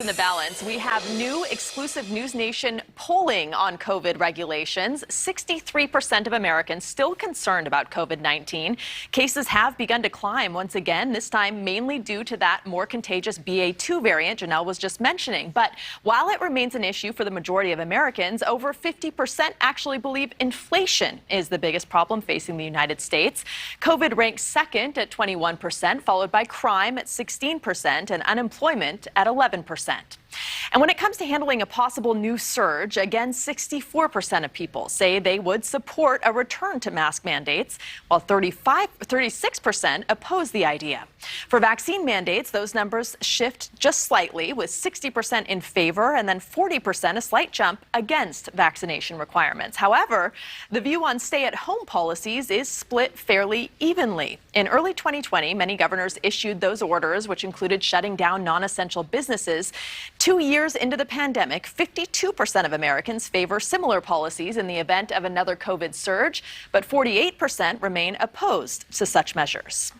In the balance, we have new exclusive NewsNation polling on COVID regulations. 63% of Americans still concerned about COVID-19. Cases have begun to climb once again, this time mainly due to that more contagious BA2 variant Janelle was just mentioning. But while it remains an issue for the majority of Americans, over 50% actually believe inflation is the biggest problem facing the United States. COVID ranks second at 21%, followed by crime at 16% and unemployment at 11%. And when it comes to handling a possible new surge, again, 64% of people say they would support a return to mask mandates, while 36% oppose the idea. For vaccine mandates, those numbers shift just slightly, with 60% in favor and then 40%, a slight jump, against vaccination requirements. However, the view on stay-at-home policies is split fairly evenly. In early 2020, many governors issued those orders, which included shutting down non-essential businesses. 2 years into the pandemic, 52% of Americans favor similar policies in the event of another COVID surge, but 48% remain opposed to such measures.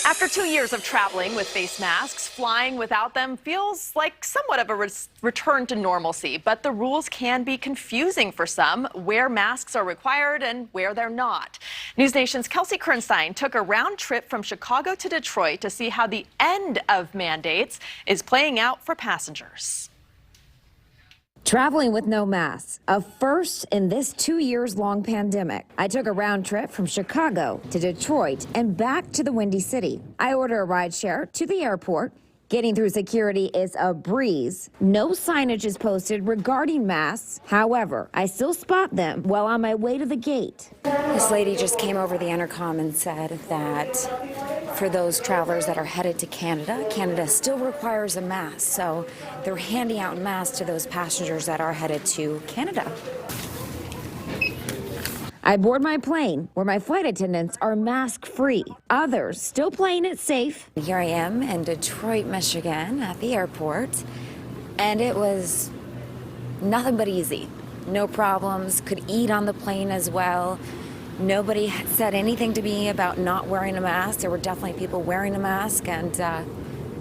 After 2 years of traveling with face masks, flying without them feels like somewhat of a return to normalcy. But the rules can be confusing for some, where masks are required and where they're not. NewsNation's Kelsey Kernstein took a round trip from Chicago to Detroit to see how the end of mandates is playing out for passengers. Traveling with no masks, a first in this 2 years long pandemic. I took a round trip from Chicago to Detroit and back to the Windy City. I ordered a ride share to the airport. Getting through security is a breeze. No signage is posted regarding masks. However, I still spot them while on my way to the gate. This lady just came over the intercom and said that for those travelers that are headed to Canada, Canada still requires a mask. So they're handing out masks to those passengers that are headed to Canada. I board my plane where my flight attendants are mask-free. Others still playing it safe. Here I am in Detroit, Michigan at the airport, and it was nothing but easy. No problems, could eat on the plane as well. Nobody said anything to me about not wearing a mask. There were definitely people wearing a mask, and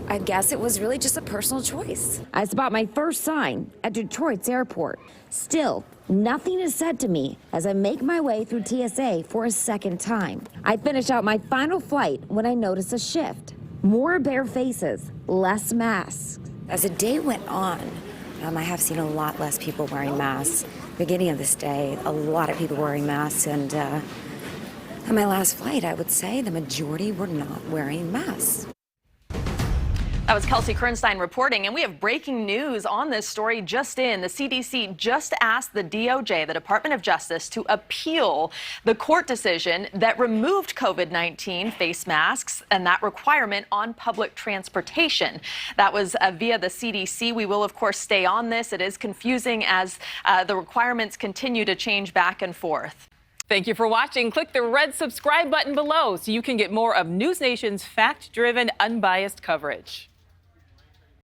I guess it was really just a personal choice. I spot my first sign at Detroit's airport. Still, nothing is said to me as I make my way through TSA for a second time. I finish out my final flight when I notice a shift. More bare faces, less masks. As the day went on, I have seen a lot less people wearing masks. Beginning of this day, a lot of people wearing masks, and on my last flight, I would say the majority were not wearing masks. That was Kelsey Kernstein reporting, and we have breaking news on this story just in. The CDC just asked the DOJ, the Department of Justice, to appeal the court decision that removed COVID-19 face masks and that requirement on public transportation. That was via the CDC. We will, of course, stay on this. It is confusing as the requirements continue to change back and forth. Thank you for watching. Click the red subscribe button below so you can get more of NewsNation's fact-driven, unbiased coverage.